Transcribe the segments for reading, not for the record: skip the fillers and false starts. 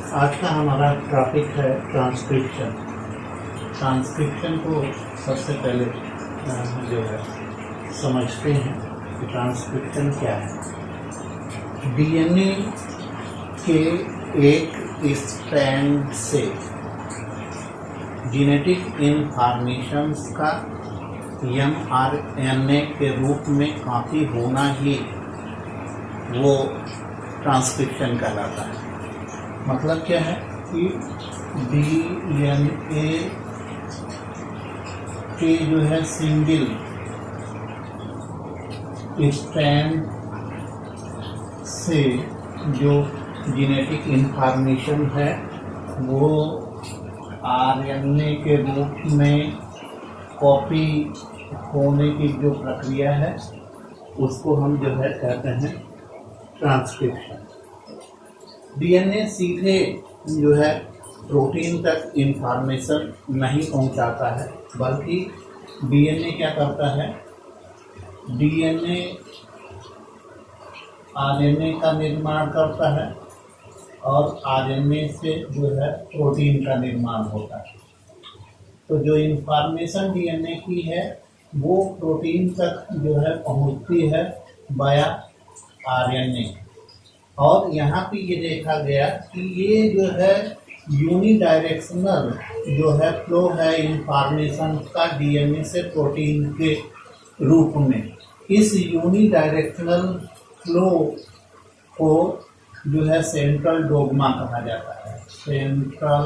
आज का हमारा टॉपिक है ट्रांसक्रिप्शन। ट्रांसक्रिप्शन को सबसे पहले जो है समझते हैं कि ट्रांसक्रिप्शन क्या है। डीएनए के एक स्ट्रैंड से जेनेटिक इंफॉर्मेशंस का mRNA के रूप में कॉपी होना ही वो ट्रांसक्रिप्शन कहलाता है। मतलब क्या है कि डीएनए के जो है सिंगल स्ट्रैंड से जो जेनेटिक इंफॉर्मेशन है वो आरएनए के रूप में कॉपी होने की जो प्रक्रिया है उसको हम जो है कहते हैं ट्रांसक्रिप्शन। डीएनए सीधे जो है प्रोटीन तक इंफॉर्मेशन नहीं पहुंचाता है, बल्कि डीएनए क्या करता है, डीएनए आरएनए का निर्माण करता है और आरएनए से जो है प्रोटीन का निर्माण होता है। तो जो इंफॉर्मेशन डीएनए की है वो प्रोटीन तक जो है पहुंचती है बाया आरएनए। और यहाँ पे ये देखा गया कि ये जो है यूनिडायरेक्शनल जो है फ्लो है इंफॉर्मेशन का डीएनए से प्रोटीन के रूप में। इस यूनिडायरेक्शनल फ्लो को जो है सेंट्रल डोग्मा कहा जाता है। सेंट्रल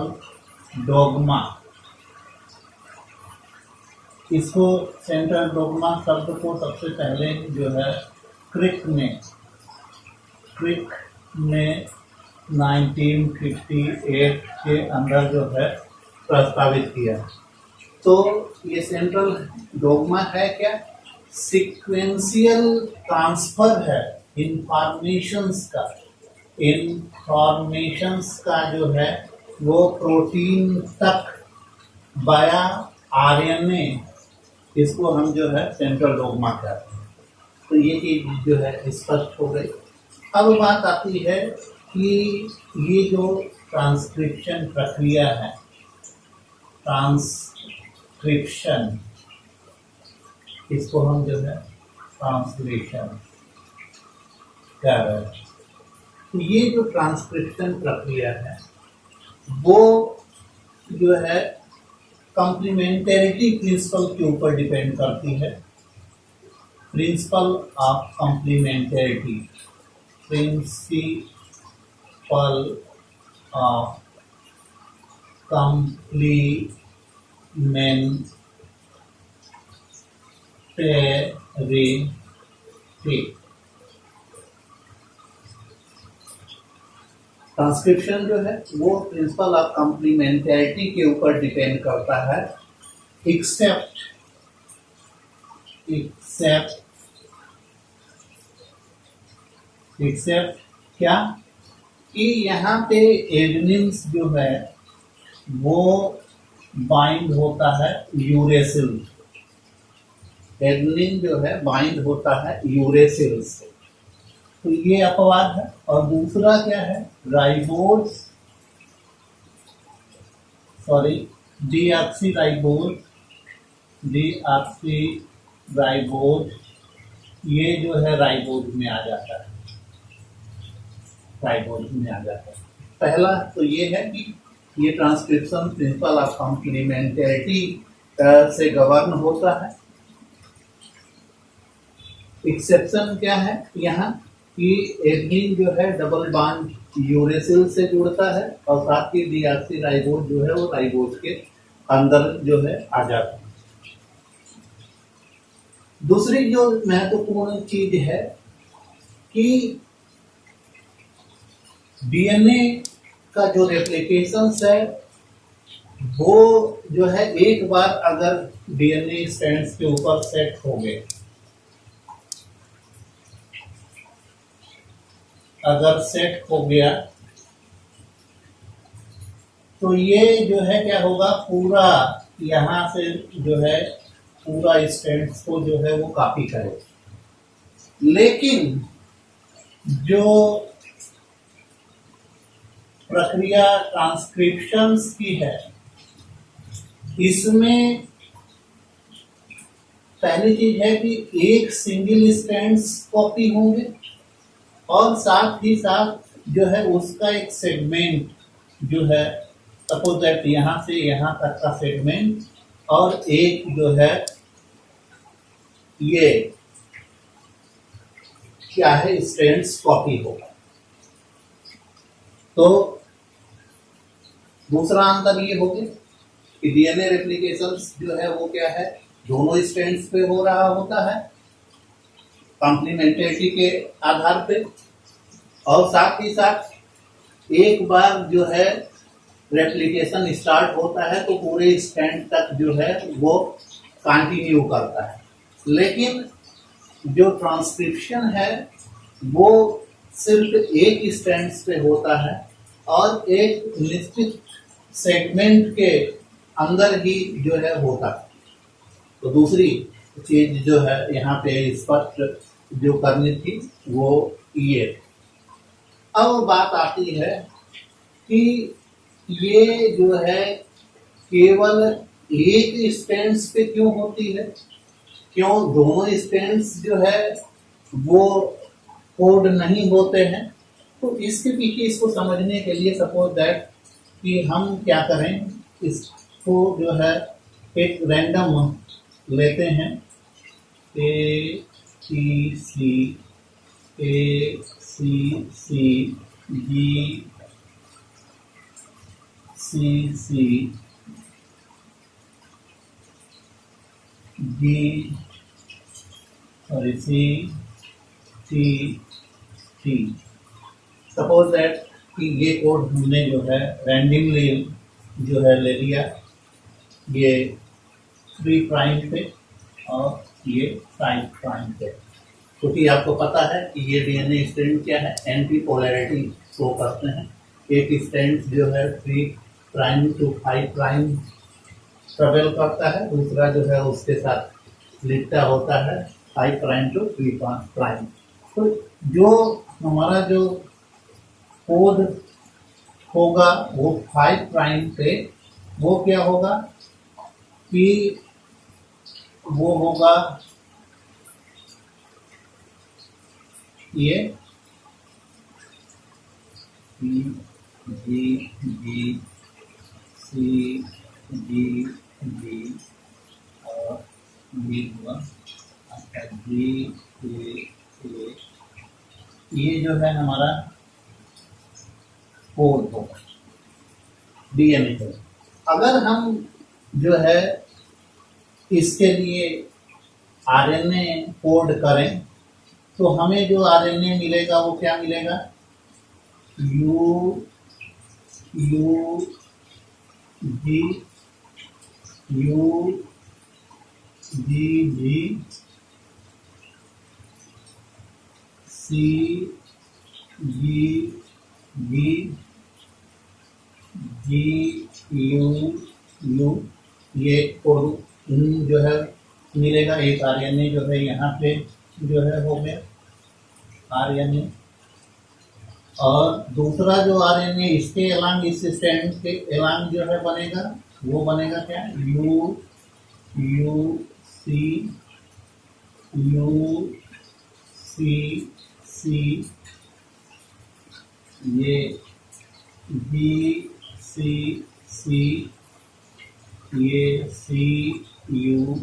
डोग्मा, इसको सेंट्रल डोग्मा शब्द को सबसे पहले जो है क्रिक ने 1958 के अंदर जो है प्रस्तावित किया। तो ये सेंट्रल डोग्मा है क्या, सीक्वेंशियल ट्रांसफर है इंफॉर्मेशंस का जो है वो प्रोटीन तक बाया आरएनए, इसको हम जो है सेंट्रल डोग्मा कहते हैं। तो ये चीज जो है स्पष्ट हो गई। अब बात आती है कि ये जो ट्रांसक्रिप्शन प्रक्रिया है, ट्रांसक्रिप्शन, इसको हम जो है ट्रांसलेशन कह रहे हैं। तो ये जो ट्रांसक्रिप्शन प्रक्रिया है वो जो है कॉम्प्लीमेंटरिटी प्रिंसिपल के ऊपर डिपेंड करती है। Principle of complementarity, principle of complementarity. Transcription जो है वो प्रिंसिपल ऑफ कॉम्प्लीमेंटरिटी के ऊपर डिपेंड करता है, एक्सेप्ट क्या कि यहाँ पे एडेनिन जो है वो बाइंड होता है यूरेसिल। एडेनिन जो है बाइंड होता है यूरेसिल से, तो ये अपवाद है। और दूसरा क्या है, डीऑक्सीराइबोज, ये जो है राइबोज में आ जाता है, पहला तो ये है कि ये ट्रांसक्रिप्शन प्रिंसिपल ऑफ कॉम्प्लीमेंटरिटी से गवर्न होता है। एक्सेप्शन क्या है यहाँ कि एडेनिन जो है डबल बॉन्ड यूरेसिल से जुड़ता है और साथ ही डीऑक्सीराइबोज जो है वो राइबोज के अंदर जो है आ जाता है। दूसरी जो महत्वपूर्ण चीज है कि डीएनए का जो रेप्लिकेशन है वो जो है एक बार अगर डीएनए स्ट्रैंड्स के ऊपर सेट हो गए, अगर सेट हो गया तो ये जो है क्या होगा, पूरा यहाँ से जो है पूरा स्ट्रैंड्स को जो है वो कॉपी करे। लेकिन जो प्रक्रिया ट्रांसक्रिप्शंस की है, इसमें पहली चीज है कि एक सिंगल स्ट्रैंड्स कॉपी होंगे और साथ ही साथ जो है उसका एक सेगमेंट जो है, सपोज दैट यहाँ से यहाँ तक का सेगमेंट, और एक जो है ये क्या है स्ट्रैंड्स कॉपी होगा। तो दूसरा अंतर ये हो गया कि डीएनए रेप्लिकेशंस जो है वो क्या है, दोनों स्ट्रैंड्स पे हो रहा होता है कॉम्प्लीमेंट्रिटी के आधार पे, और साथ ही साथ एक बार जो है रेप्लिकेशन स्टार्ट होता है तो पूरे स्ट्रैंड तक जो है वो कंटिन्यू करता है। लेकिन जो ट्रांसक्रिप्शन है वो सिर्फ एक स्ट्रैंड्स पे होता है और एक निश्चित सेगमेंट के अंदर ही जो है होता है। तो दूसरी चीज जो है यहाँ पे स्पष्ट जो करनी थी वो ये। अब बात आती है कि ये जो है केवल एक स्ट्रैंड्स पे क्यों होती है, क्यों दोनों स्ट्रैंड्स जो है वो कोड नहीं होते हैं। तो इसके पीछे इसको समझने के लिए सपोज दैट कि हम क्या करें, इसको जो है एक रैंडम लेते हैं A C G C G sorry C T. Suppose that कि ये कोड हमने जो है रैंडमली जो है ले लिया, ये 3 प्राइम पे और ये 5 प्राइम पे, क्योंकि आपको पता है कि ये डीएनए स्ट्रैंड क्या है, एंटी पोलैरिटी शो करते हैं। एक स्ट्रैंड जो है 3 प्राइम टू 5 प्राइम ट्रेवल करता है, दूसरा जो है उसके साथ लिखता होता है 5 प्राइम टू 3 प्राइम। तो जो हमारा जो कोड होगा वो 5 प्राइम पे वो क्या होगा कि वो होगा ये जी सी जी और ये हुआ आपका जी ये जो है हमारा कोड होगा डीएनए का। अगर हम जो है इसके लिए आरएनए कोड करें तो हमें जो आरएनए मिलेगा वो क्या मिलेगा, U G C G U ये कोड जो है मिलेगा। एक आरएनए जो है यहाँ पे जो है हो गया आरएनए, और दूसरा जो आरएनए इसके एलांग इस स्ट्रैंड के एलांग जो है बनेगा वो बनेगा क्या, यू सी ये सी ये यू।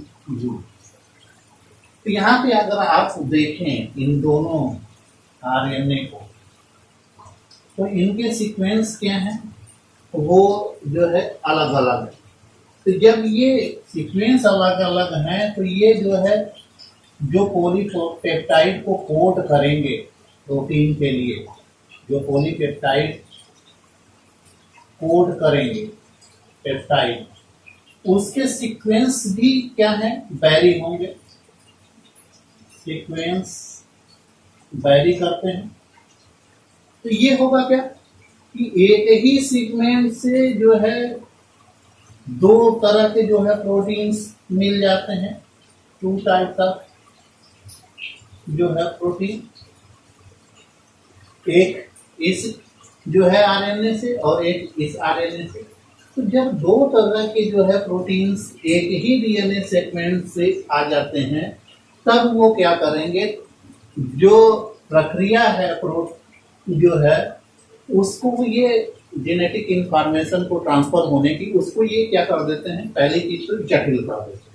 तो यहाँ पे अगर आप देखें इन दोनों आरएनए को तो इनके सीक्वेंस क्या है, वो जो है अलग अलग है। तो जब ये सीक्वेंस अलग अलग हैं तो ये जो है जो पॉलीपेप्टाइड को कोड करेंगे प्रोटीन के लिए, जो पॉलीपेप्टाइड कोड करेंगे पेप्टाइड, उसके सीक्वेंस भी क्या है, वैरी होंगे, सीक्वेंस वैरी करते हैं। तो ये होगा क्या कि एक ही सीक्वेंस से जो है 2 तरह के जो है प्रोटीन्स मिल जाते हैं, 2 टाइप ऑफ जो है प्रोटीन। एक इस जो है आरएनए से और एक इस आरएनए से। तो जब दो तरह के जो है प्रोटीन्स एक ही डीएनए सेगमेंट से आ जाते हैं, तब वो क्या करेंगे, जो प्रक्रिया है जो है उसको ये जेनेटिक इंफॉर्मेशन को ट्रांसफर होने की, उसको ये क्या कर देते हैं, पहली चीज तो जटिल कर देते हैं,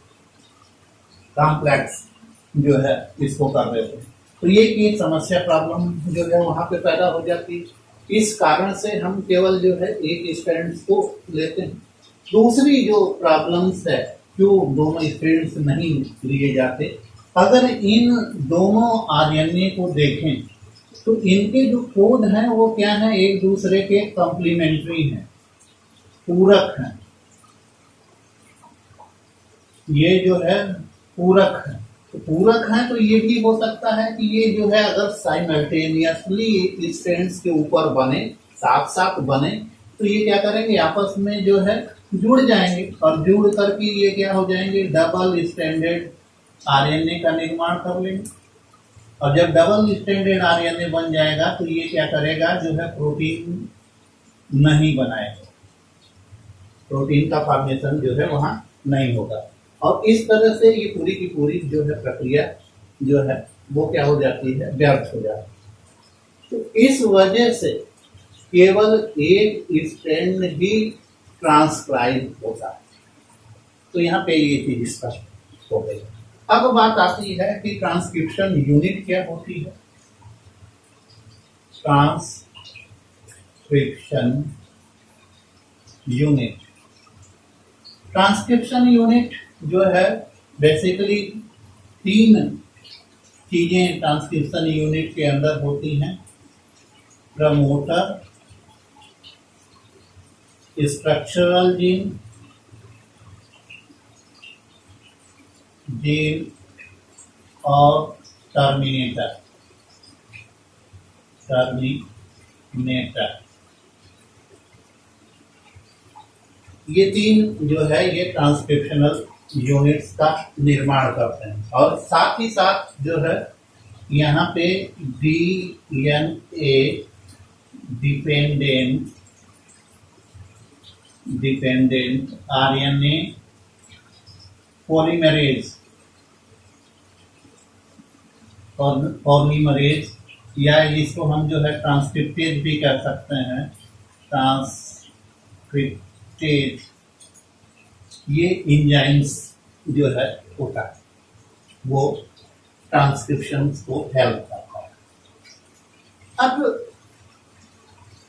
कॉम्प्लेक्स जो है इसको कर देते हैं। तो ये एक समस्या प्रॉब्लम जो है वहां पे पैदा हो जाती है। इस कारण से हम केवल जो है एक स्ट्रैंड को लेते हैं। दूसरी जो प्रॉब्लम्स है, जो दोनों स्ट्रैंड्स नहीं लिए जाते, अगर इन दोनों आरएनए को देखें तो इनके जो कोड हैं वो क्या है, एक दूसरे के कॉम्प्लीमेंट्री हैं, पूरक हैं। ये जो है पूरक है, तो पूरक है तो ये भी हो सकता है कि ये जो है अगर साइमल्टेनियसली स्ट्रैंड्स के ऊपर बने, साथ साथ बने, तो ये क्या करेंगे, आपस में जो है जुड़ जाएंगे और जुड़ करके ये क्या हो जाएंगे, डबल स्ट्रैंडेड आरएनए का निर्माण कर लेंगे। और जब डबल स्ट्रैंडेड आरएनए बन जाएगा तो ये क्या करेगा, जो है प्रोटीन नहीं बनाएगा, प्रोटीन का फॉर्मेशन जो है वहां नहीं होगा। और इस तरह से ये पूरी की पूरी जो है प्रक्रिया जो है वो क्या हो जाती है, व्यर्थ हो जाती है। तो इस वजह से केवल एक स्ट्रैंड ही ट्रांसक्राइब होता है। तो यहाँ पे ये चीज स्पष्ट हो गई। अब बात आती है कि ट्रांसक्रिप्शन यूनिट क्या होती है। ट्रांसक्रिप्शन यूनिट जो है बेसिकली तीन चीजें ट्रांसक्रिप्शन यूनिट के अंदर होती हैं, प्रमोटर, स्ट्रक्चरल जीन और टर्मिनेटर। ये तीन जो है ये ट्रांसक्रिप्शनल यूनिट्स का निर्माण करते हैं। और साथ ही साथ जो है यहाँ पे डीएनए डिपेंडेंट आरएनए पॉलीमरेज या इसको हम जो है ट्रांसक्रिप्टेज भी कह सकते हैं, ट्रांसक्रिप्टेज, ये एंजाइम्स जो है होता है, वो ट्रांसक्रिप्शन को हेल्प करता है। अब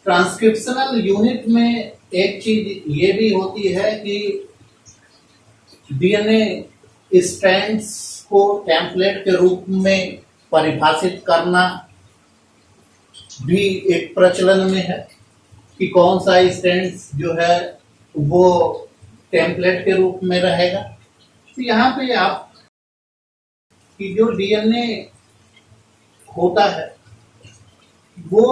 ट्रांसक्रिप्शनल यूनिट में एक चीज ये भी होती है कि डीएनए स्ट्रैंड्स को टेम्पलेट के रूप में परिभाषित करना भी एक प्रचलन में है कि कौन सा स्ट्रैंड्स जो है वो टेम्पलेट के रूप में रहेगा। तो यहाँ पे आप कि जो डीएनए होता है वो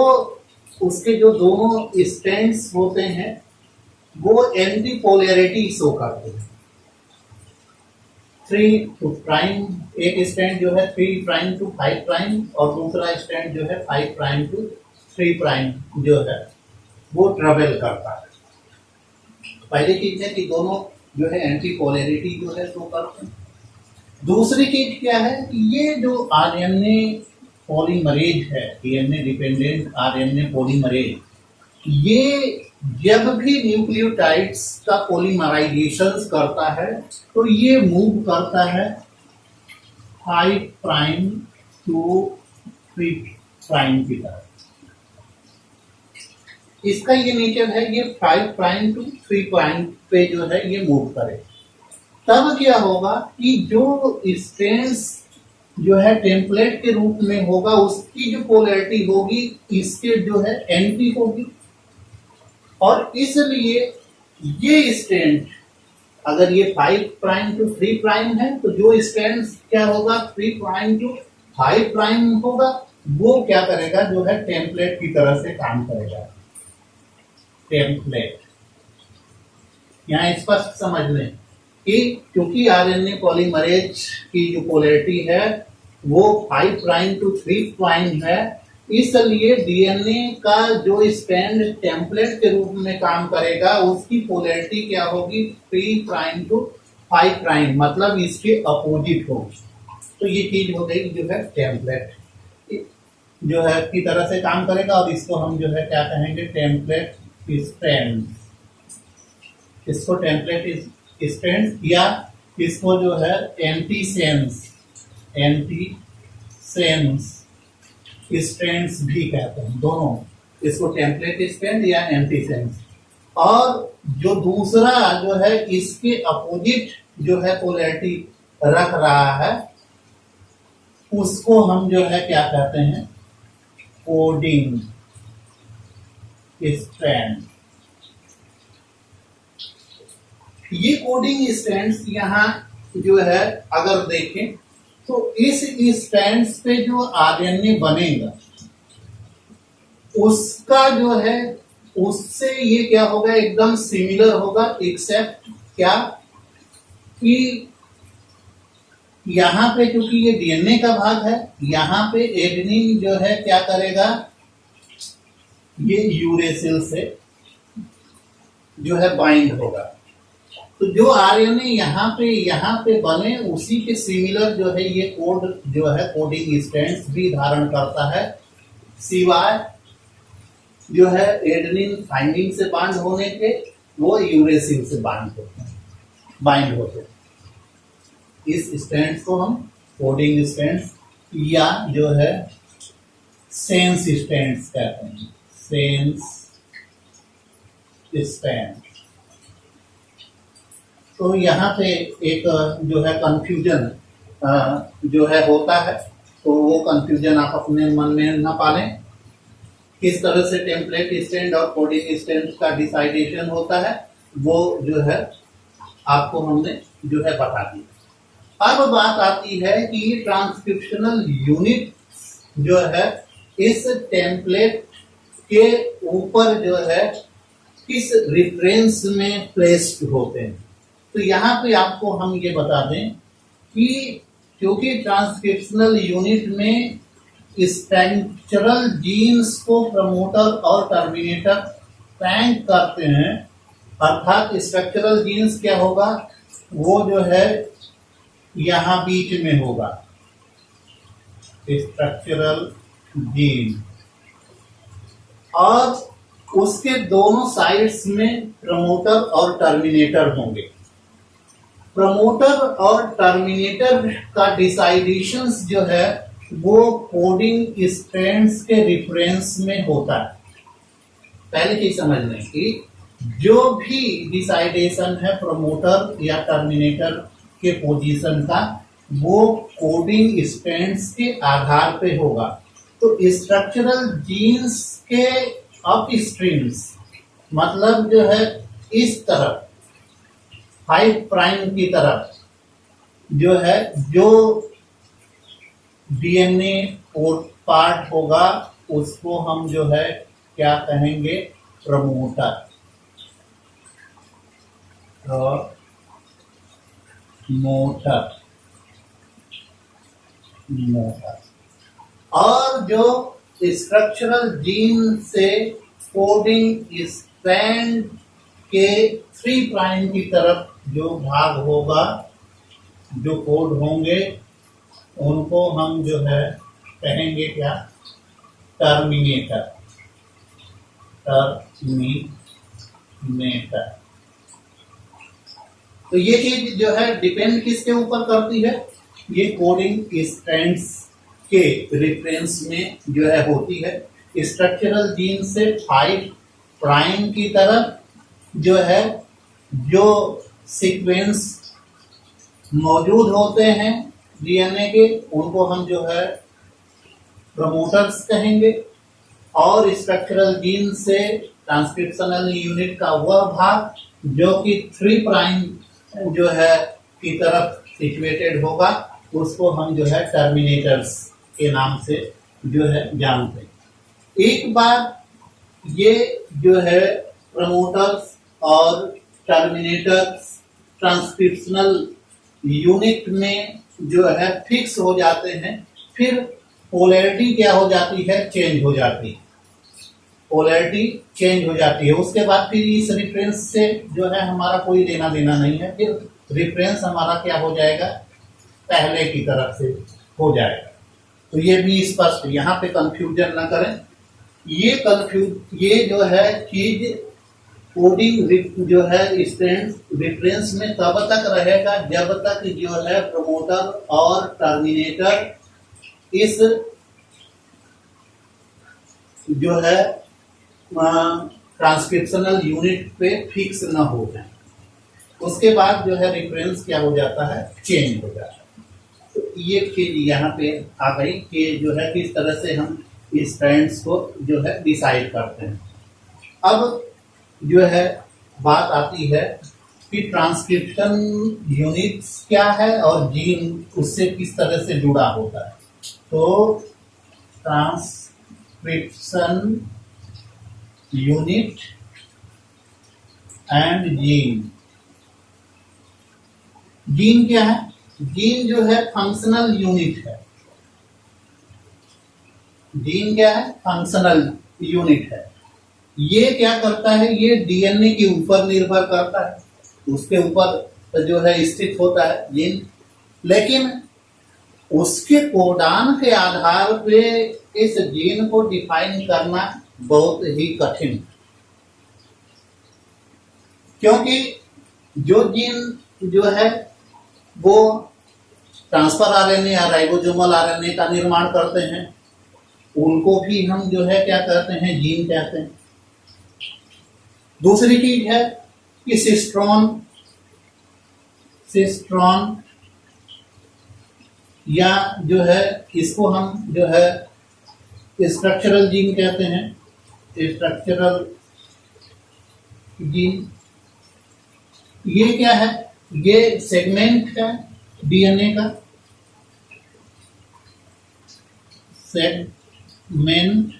उसके जो दोनों स्ट्रैंड्स होते हैं वो एंटी पोलैरिटी शो करते हैं। 3 प्राइम एक स्ट्रैंड जो है 3 प्राइम टू 5 प्राइम और दूसरा स्ट्रैंड जो है 5 प्राइम टू 3 प्राइम जो है वो ट्रेवल करता है। पहली चीज है कि दोनों जो है एंटी पोलैरिटी जो है शो करते हैं। दूसरी चीज क्या है कि ये जो आरएनए पॉलीमरेज है, डीएनए डिपेंडेंट आरएनए पॉलीमरेज, ये जब भी न्यूक्लियोटाइड्स का पॉलीमराइजेशन करता है तो ये मूव करता है 5 प्राइम टू 3 प्राइम की तरफ। इसका ये नेचर है, ये 5 प्राइम टू 3 प्राइम पे जो है ये मूव करे। तब क्या होगा कि जो स्ट्रैंड्स जो है टेम्पलेट के रूप में होगा उसकी जो पोलैरिटी होगी इसके जो है एंटी होगी, और इसलिए ये स्ट्रैंड अगर ये 5 प्राइम टू 3 प्राइम है तो जो स्ट्रैंड क्या होगा 3 प्राइम टू 5 प्राइम होगा, वो क्या करेगा, जो है टेम्पलेट की तरह से काम करेगा। टेम्पलेट यहाँ स्पष्ट समझ लें कि क्योंकि आरएनए पॉलीमरेज की जो पोलैरिटी है वो 5 प्राइम टू 3 प्राइम है, इसलिए डीएनए का जो स्ट्रैंड टेम्पलेट के रूप में काम करेगा उसकी पोलैरिटी क्या होगी, 3 प्राइम टू 5 प्राइम, मतलब इसके अपोजिट होगी। तो ये चीज हो गई जो है टेम्पलेट जो है की तरह से काम करेगा, और इसको हम जो है क्या कहेंगे, टेम्पलेट स्ट्रैंड। इसको टेम्पलेट स्ट्रैंड या इसको जो है एंटीसेंस स्ट्रैंड्स भी कहते हैं, दोनों। इसको टेम्पलेट स्ट्रैंड या एंटीसेंस। और जो दूसरा जो है इसके अपोजिट जो है पोलैरिटी रख रहा है उसको हम जो है क्या कहते हैं, कोडिंग स्ट्रैंड। ये कोडिंग स्ट्रैंड्स यहाँ जो है अगर देखें तो इस स्ट्रैंड्स पे जो आरएनए बनेगा उसका जो है उससे ये क्या होगा, एकदम सिमिलर होगा, एक्सेप्ट क्या कि यहाँ पे क्योंकि ये डीएनए का भाग है, यहाँ पे एडेनिन जो है क्या करेगा, ये यूरेसिल से जो है बाइंड होगा। तो जो आरएनए यहाँ पे बने उसी के सिमिलर जो है ये कोड जो है कोडिंग स्ट्रैंड्स भी धारण करता है, सिवाय जो है एडेनिन थाइमिन से बाइंड होने के वो यूरेसिल से बाइंड होते हैं। इस स्ट्रैंड्स को हम कोडिंग स्ट्रैंड्स या जो है सेंस स्ट्रैंड्स कहते हैं, सेंस स्ट्रैंड। तो यहाँ पे एक जो है कंफ्यूजन जो है होता है, तो वो कंफ्यूजन आप अपने मन में ना पालें। किस तरह से टेम्पलेट स्टैंड और कोडिंग स्टैंड का डिसाइडेशन होता है वो जो है आपको हमने जो है बता दिया। अब बात आती है कि ट्रांसक्रिप्शनल यूनिट जो है इस टेम्पलेट के ऊपर जो है किस रेफरेंस में प्लेस्ड होते हैं। तो यहाँ पे आपको हम ये बता दें कि क्योंकि ट्रांसक्रिप्शनल यूनिट में स्ट्रक्चरल जीन्स को प्रमोटर और टर्मिनेटर टैंक करते हैं, अर्थात स्ट्रक्चरल जीन्स क्या होगा, वो जो है यहाँ बीच में होगा, स्ट्रक्चरल जीन, और उसके दोनों साइड्स में प्रमोटर और टर्मिनेटर होंगे। प्रमोटर और टर्मिनेटर का डिसाइडेशंस जो है वो कोडिंग स्ट्रैंड्स के रेफरेंस में होता है। पहले चीज समझ लें कि जो भी डिसाइडेशन है प्रमोटर या टर्मिनेटर के पोजीशन का वो कोडिंग स्ट्रैंड्स के आधार पे होगा। तो स्ट्रक्चरल जीन्स के अपस्ट्रीम्स मतलब जो है इस तरफ 5 प्राइम की तरफ जो है जो डीएनए पार्ट होगा उसको हम जो है क्या कहेंगे, प्रमोटर। और जो स्ट्रक्चरल जीन से कोडिंग स्ट्रैंड के 3 प्राइम की तरफ जो भाग होगा, जो कोड होंगे उनको हम जो है कहेंगे क्या, टर्मिनेटर। तो ये चीज जो है डिपेंड किसके ऊपर करती है, ये कोडिंग स्ट्रैंड्स के रेफरेंस में जो है होती है। स्ट्रक्चरल जीन से 5 प्राइम की तरफ जो है जो सीक्वेंस मौजूद होते हैं डीएनए के उनको हम जो है प्रमोटर्स कहेंगे, और स्ट्रक्चरल जीन से ट्रांसक्रिप्शनल यूनिट का वह भाग जो कि 3 प्राइम जो है की तरफ सिचुएटेड होगा उसको हम जो है टर्मिनेटर्स के नाम से जो है जानते हैं। एक बार ये जो है प्रमोटर्स और टर्मिनेटर्स ट्रांसक्रिप्शनल यूनिट में जो है फिक्स हो जाते हैं, फिर पोलैरिटी क्या हो जाती है, चेंज हो जाती है, पोलैरिटी चेंज हो जाती है। उसके बाद फिर इस रिफरेंस से जो है हमारा कोई लेना देना नहीं है, फिर रिफरेंस हमारा क्या हो जाएगा, पहले की तरफ से हो जाएगा। तो ये भी स्पष्ट, यहाँ पे कंफ्यूजन ना करें। ये जो है चीज कोडिंग जो है स्टूडेंट रेफरेंस में तब तक रहेगा जब तक जो है प्रमोटर और टर्मिनेटर इस जो है ट्रांसक्रिप्शनल यूनिट पे फिक्स न हो जाए। उसके बाद जो है रेफरेंस क्या हो जाता है, चेंज हो जाता है। तो ये चीज यहाँ पे आ गई कि जो है किस तरह से हम इस ट्रेंड्स को जो है डिसाइड करते हैं। अब जो है बात आती है कि ट्रांसक्रिप्शन यूनिट्स क्या है और जीन उससे किस तरह से जुड़ा होता है। तो transcription unit and gene, gene क्या है, जीन जो है फंक्शनल यूनिट है। जीन क्या है, फंक्शनल यूनिट है। ये क्या करता है, ये डीएनए के ऊपर निर्भर करता है, उसके ऊपर जो है स्थित होता है जीन, लेकिन उसके कोडान के आधार पे इस जीन को डिफाइन करना बहुत ही कठिन, क्योंकि जो जीन जो है वो ट्रांसफर आरएनए या राइबोसोमल आरएनए का निर्माण करते हैं, उनको भी हम जो है क्या कहते हैं, जीन कहते हैं। दूसरी चीज है कि सिस्ट्रॉन या जो है इसको हम जो है स्ट्रक्चरल जीन कहते हैं, स्ट्रक्चरल जीन। ये क्या है, ये सेगमेंट है डीएनए का, segment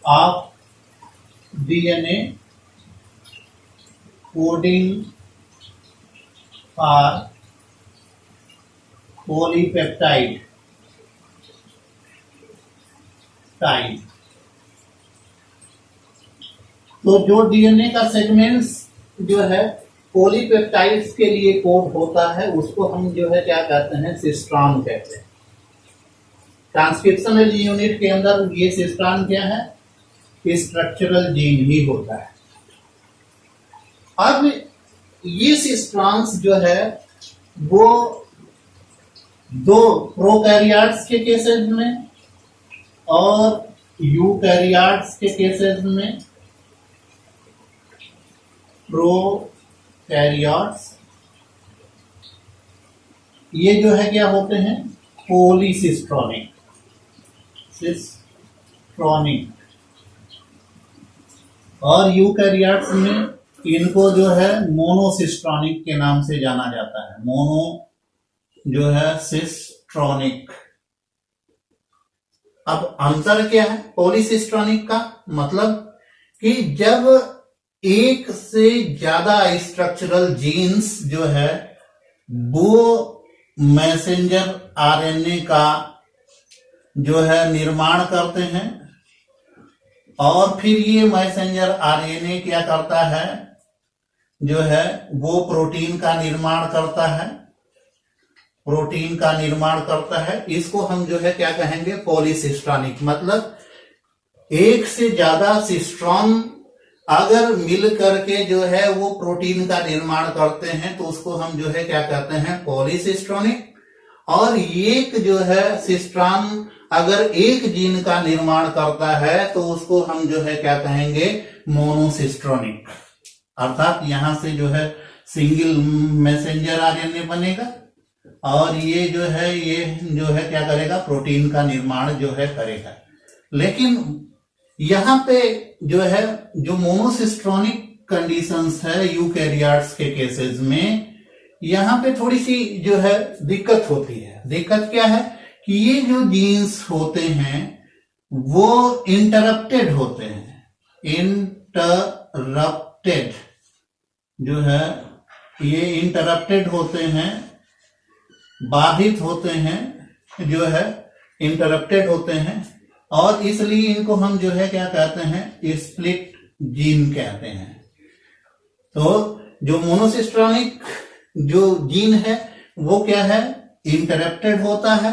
of DNA coding for polypeptide type. तो जो डीएनए का सेगमेंट्स जो है पॉलीपेप्टाइड्स के लिए कोड होता है, उसको हम जो है क्या कहते हैं, सिस्ट्रॉन कहते हैं। ट्रांसक्रिप्शनल यूनिट के अंदर ये सिस्ट्रॉन क्या है, स्ट्रक्चरल जीन ही होता है। अब ये सिस्ट्रॉन्स जो है वो दो प्रोकैरियोट्स के केसेस में और यूकैरियोट्स के केसेस में, प्रोकैरियोट्स ये जो है क्या होते हैं, पॉलीसिस्ट्रॉनिक, सिस्ट्रॉनिक, और यूकैरियोट्स में इनको जो है मोनोसिस्ट्रॉनिक के नाम से जाना जाता है, मोनो जो है सिस्ट्रॉनिक। अब अंतर क्या है पॉलीसिस्ट्रॉनिक का, मतलब कि जब एक से ज्यादा स्ट्रक्चरल जीन्स जो है वो मैसेंजर आरएनए का जो है निर्माण करते हैं, और फिर ये मैसेंजर आरएनए क्या करता है, जो है वो प्रोटीन का निर्माण करता है, प्रोटीन का निर्माण करता है। इसको हम जो है क्या कहेंगे, पॉलीसिस्ट्रॉनिक। मतलब एक से ज्यादा सिस्ट्रॉन अगर मिल करके जो है वो प्रोटीन का निर्माण करते हैं तो उसको हम जो है क्या कहते हैं, पॉलीसिस्ट्रॉनिक। और एक जो है सिस्ट्रॉन अगर एक जीन का निर्माण करता है तो उसको हम जो है क्या कहेंगे, मोनोसिस्ट्रॉनिक। अर्थात यहां से जो है सिंगल मैसेंजर आरएनए बनेगा और ये जो है क्या करेगा, प्रोटीन का निर्माण जो है करेगा। लेकिन यहाँ पे जो है जो मोनोसिस्ट्रॉनिक कंडीशंस है यूकैरियोट्स के केसेस में, यहाँ पे थोड़ी सी जो है दिक्कत होती है। दिक्कत क्या है कि ये जो जीन्स होते हैं वो इंटरप्टेड होते हैं, इंटरप्टेड जो है ये इंटरप्टेड होते हैं, बाधित होते हैं जो है इंटरप्टेड होते हैं और इसलिए इनको हम जो है क्या कहते हैं, स्प्लिट जीन कहते हैं। तो जो मोनोसिस्ट्रॉनिक जो जीन है वो क्या है, इंटरप्टेड होता है।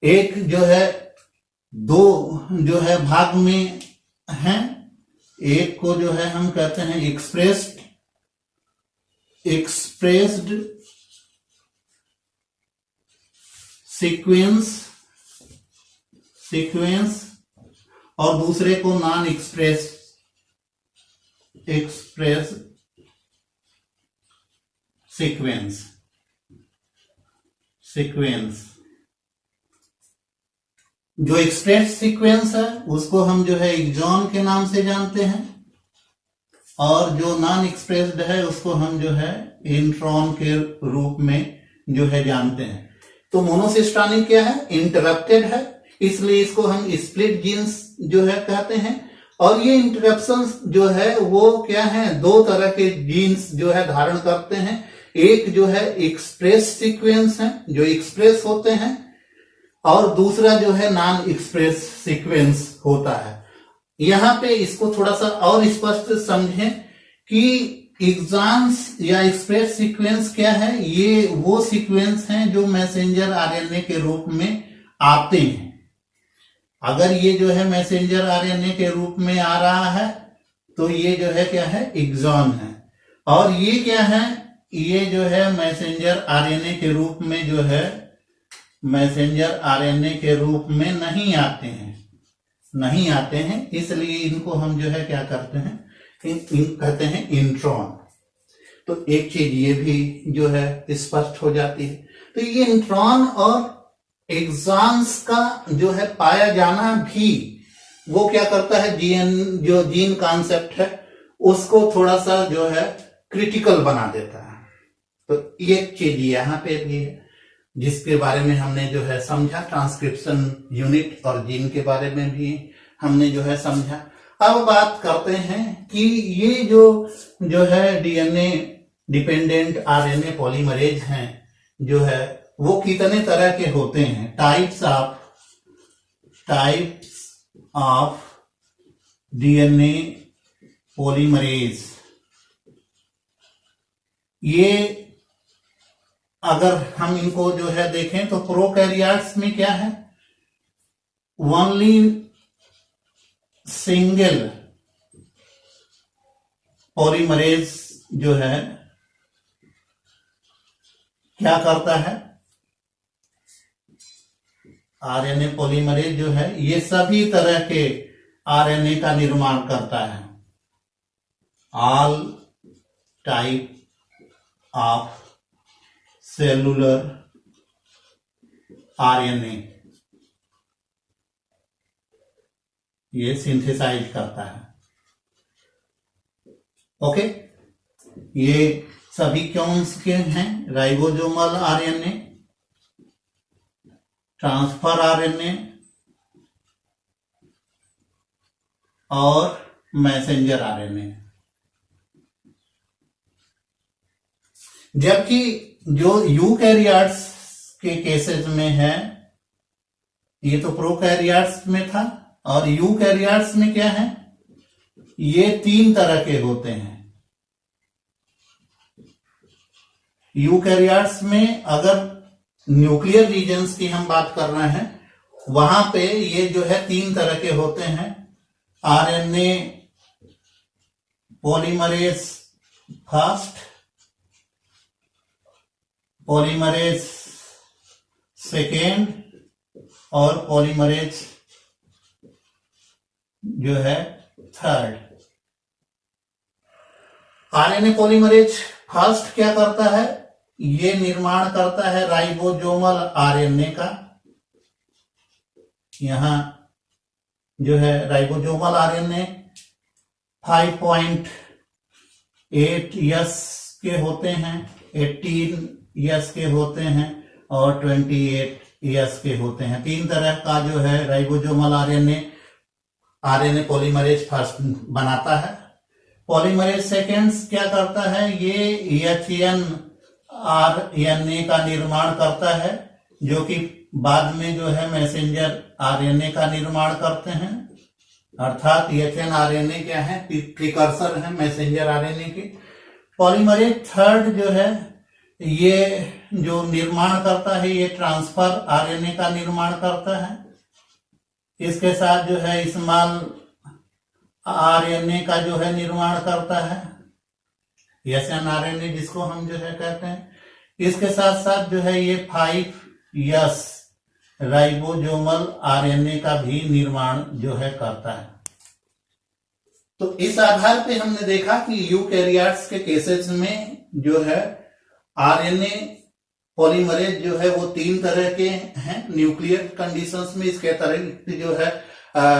एक जो है दो जो है भाग में है, एक को जो है हम कहते हैं एक्सप्रेस्ड सीक्वेंस और दूसरे को नॉन एक्सप्रेस सीक्वेंस। जो एक्सप्रेस सीक्वेंस है उसको हम जो है एक्सॉन के नाम से जानते हैं और जो नॉन एक्सप्रेस्ड है उसको हम जो है इंट्रॉन के रूप में जो है जानते हैं। तो मोनोसिस्टोनिक क्या है, इंटरप्टेड है, इसलिए इसको हम स्प्लिट जीन्स जो है कहते हैं। और ये इंटरप्शंस जो है वो क्या है, दो तरह के जीन्स जो है धारण करते हैं। एक जो है एक्सप्रेस सीक्वेंस है जो एक्सप्रेस होते हैं और दूसरा जो है नॉन एक्सप्रेस सीक्वेंस होता है। यहां पे इसको थोड़ा सा और स्पष्ट समझें कि एक्सॉन्स या एक्सप्रेस सीक्वेंस क्या है, ये वो सीक्वेंस हैं जो मैसेंजर आरएनए के रूप में आते हैं। अगर ये जो है मैसेंजर आरएनए के रूप में आ रहा है तो ये जो है क्या है, एक्सॉन है। और ये क्या है, ये जो है मैसेंजर आरएनए के रूप में जो है मैसेंजर आरएनए के रूप में नहीं आते हैं, इसलिए इनको हम जो है क्या करते हैं, कहते हैं इंट्रॉन। तो एक चीज ये भी जो है स्पष्ट हो जाती है। तो ये इंट्रॉन और एक्सॉन्स का जो है पाया जाना भी वो क्या करता है, जो जीन कॉन्सेप्ट है उसको थोड़ा सा जो है क्रिटिकल बना देता है। तो एक चीज यहाँ पे भी है जिसके बारे में हमने जो है समझा, ट्रांसक्रिप्शन यूनिट और जीन के बारे में भी हमने जो है समझा। अब बात करते हैं कि ये जो है डीएनए डिपेंडेंट आरएनए पॉलीमरेज हैं जो है वो कितने तरह के होते हैं, टाइप्स ऑफ डीएनए पॉलीमरेज। ये अगर हम इनको जो है देखें तो प्रोकैरियोट्स में क्या है, ओनली सिंगल पॉलीमरेज जो है क्या करता है, आरएनए पॉलीमरेज जो है ये सभी तरह के आरएनए का निर्माण करता है। All type of cellular RNA ये सिंथेसाइज करता है। ओके, ये सभी कौन के हैं, राइबोसोमल आरएनए, ट्रांसफर आरएनए और मैसेंजर आरएनए। जबकि जो यूकैरियोट्स के केसेस में है, ये तो प्रोकैरियोट्स में था, और यूकैरियोट्स में क्या है, ये 3 तरह के होते हैं। यूकैरियोट्स में अगर न्यूक्लियर रीजन्स की हम बात कर रहे हैं, वहां पे ये जो है 3 तरह के होते हैं, RNA polymerase first, polymerase second और पॉलीमरेज जो है थर्ड। आरएनए पॉलीमरेज फर्स्ट क्या करता है, ये निर्माण करता है राइबोसोमल आरएनए का। यहां जो है राइबोसोमल आरएनए 5.8S के होते हैं, 18S के होते हैं और 28S के होते हैं। 3 तरह का जो है राइबोसोमल आरएनए पॉलीमरेज फर्स्ट बनाता है। पॉलीमरेज सेकेंड्स क्या करता है, ये HN आरएनए का निर्माण करता है, जो कि बाद में जो है मैसेंजर आरएनए का निर्माण करते हैं, अर्थात एचएनआरएनए क्या है, प्रिकर्सर है मैसेंजर आरएनए के। पॉलीमरेज थर्ड जो है ये जो निर्माण करता है ये ट्रांसफर आरएनए का निर्माण करता है। इसके साथ जो है स्मॉल आरएनए का जो है निर्माण करता है, एसएनआरएनए जिसको हम जो है कहते हैं। इसके साथ साथ जो है ये 5S राइबोसोमल आरएनए का भी निर्माण जो है करता है। तो इस आधार पे हमने देखा कि यूकैरियोट्स के केसेस में जो है आरएनए पॉलीमरेज जो है वो 3 तरह के हैं न्यूक्लियर कंडीशंस में। इसके तरह जो है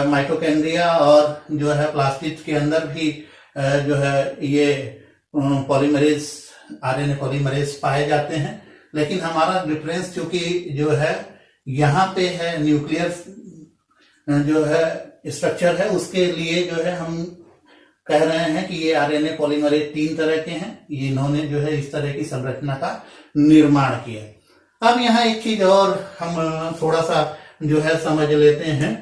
माइटोकॉन्ड्रिया और जो है प्लास्टिड के अंदर भी जो है ये पॉलीमरेज आरएनए पॉलीमरेज पाए जाते हैं। लेकिन हमारा डिफरेंस चूंकि जो है यहाँ पे है न्यूक्लियर जो है स्ट्रक्चर है, उसके लिए जो है हम कह रहे हैं कि ये आरएनए पॉलीमरेज 3 तरह के हैं। ये इन्होंने जो है इस तरह की संरचना का निर्माण किया। अब यहाँ एक चीज और हम थोड़ा सा जो है समझ लेते हैं।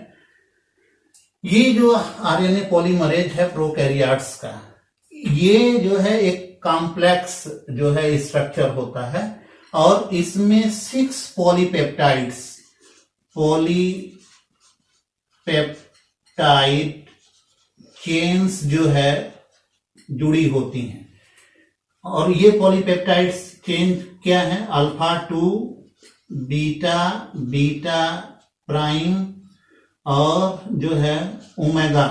ये जो आरएनए पॉलीमरेज है प्रोकैरियोट्स का, ये जो है एक कॉम्प्लेक्स जो है स्ट्रक्चर होता है और इसमें 6 पॉलीपेप्टाइड्स चेन्स जो है जुड़ी होती हैं। और ये पॉलीपेप्टाइड्स चेन क्या है, अल्फा 2 बीटा बीटा प्राइम और जो है ओमेगा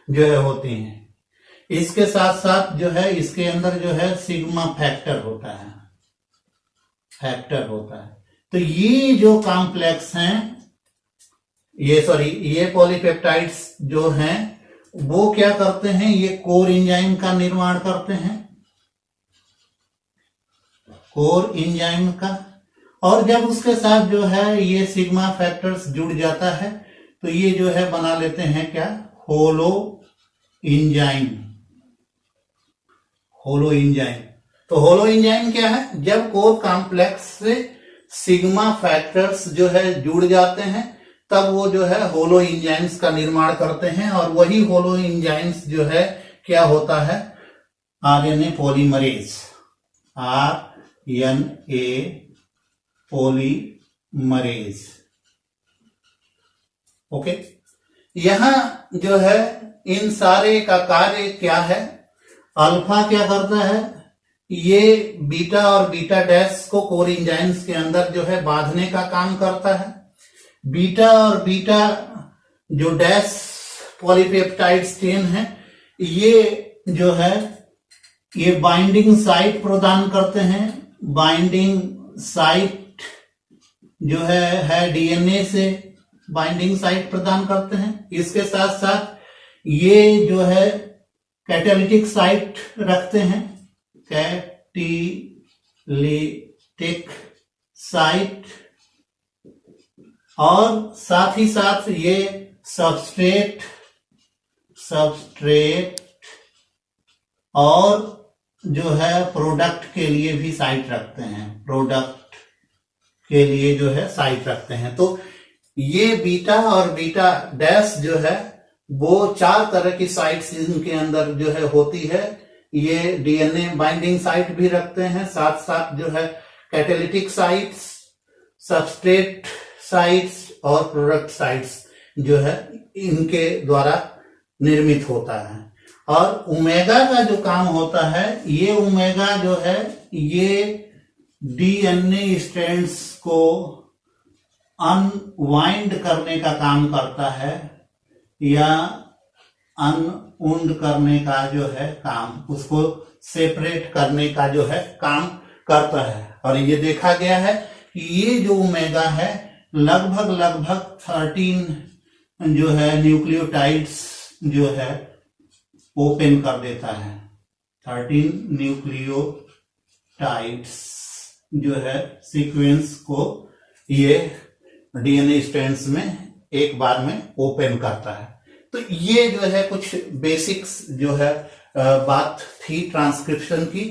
जो है होती हैं। इसके साथ साथ जो है इसके अंदर जो है सिग्मा फैक्टर होता है, तो ये जो कॉम्प्लेक्स हैं ये पॉलीपेप्टाइड्स जो हैं वो क्या करते हैं, ये कोर एंजाइम का निर्माण करते हैं, कोर एंजाइम का। और जब उसके साथ जो है ये सिग्मा फैक्टर्स जुड़ जाता है तो ये जो है बना लेते हैं क्या, होलो एंजाइम। तो होलो एंजाइम क्या है, जब कोर कॉम्प्लेक्स से सिग्मा फैक्टर्स जो है जुड़ जाते हैं तब वो जो है होलो एंजाइम्स का निर्माण करते हैं। और वही होलो एंजाइम्स जो है क्या होता है, RNA polymerase, RNA polymerase. Okay, यहां जो है इन सारे का कार्य क्या है, अल्फा क्या करता है, ये बीटा और बीटा डैश को कोर एंजाइम्स के अंदर जो है बांधने का काम करता है। बीटा और बीटा जो डैश पॉलीपेप्टाइड्स चेन है ये जो है ये बाइंडिंग साइट प्रदान करते हैं। बाइंडिंग साइट जो है डीएनए से बाइंडिंग साइट प्रदान करते हैं। इसके साथ साथ ये जो है कैटालिटिक साइट रखते हैं, कैटालिटिक साइट। और साथ ही साथ ये सबस्ट्रेट और जो है प्रोडक्ट के लिए भी साइट रखते हैं, प्रोडक्ट के लिए जो है साइट रखते हैं। तो ये बीटा और बीटा डैश जो है वो 4 तरह की साइट्स इनके अंदर जो है होती है। ये डीएनए बाइंडिंग साइट भी रखते हैं, साथ साथ जो है कैटालिटिक साइट्स, सबस्ट्रेट साइट्स और प्रोडक्ट साइट्स जो है इनके द्वारा निर्मित होता है। और ओमेगा का जो काम होता है, ये ओमेगा जो है ये डीएनए स्ट्रैंड्स को अनवाइंड करने का काम करता है या अनउंड करने का जो है काम, उसको सेपरेट करने का जो है काम करता है। और ये देखा गया है कि ये जो ओमेगा है लगभग 13 जो है न्यूक्लियोटाइड्स जो है ओपन कर देता है। 13 न्यूक्लियोटाइड्स जो है सीक्वेंस को ये डीएनए स्ट्रैंड्स में एक बार में ओपन करता है। तो ये जो है कुछ बेसिक्स जो है बात थी ट्रांसक्रिप्शन की।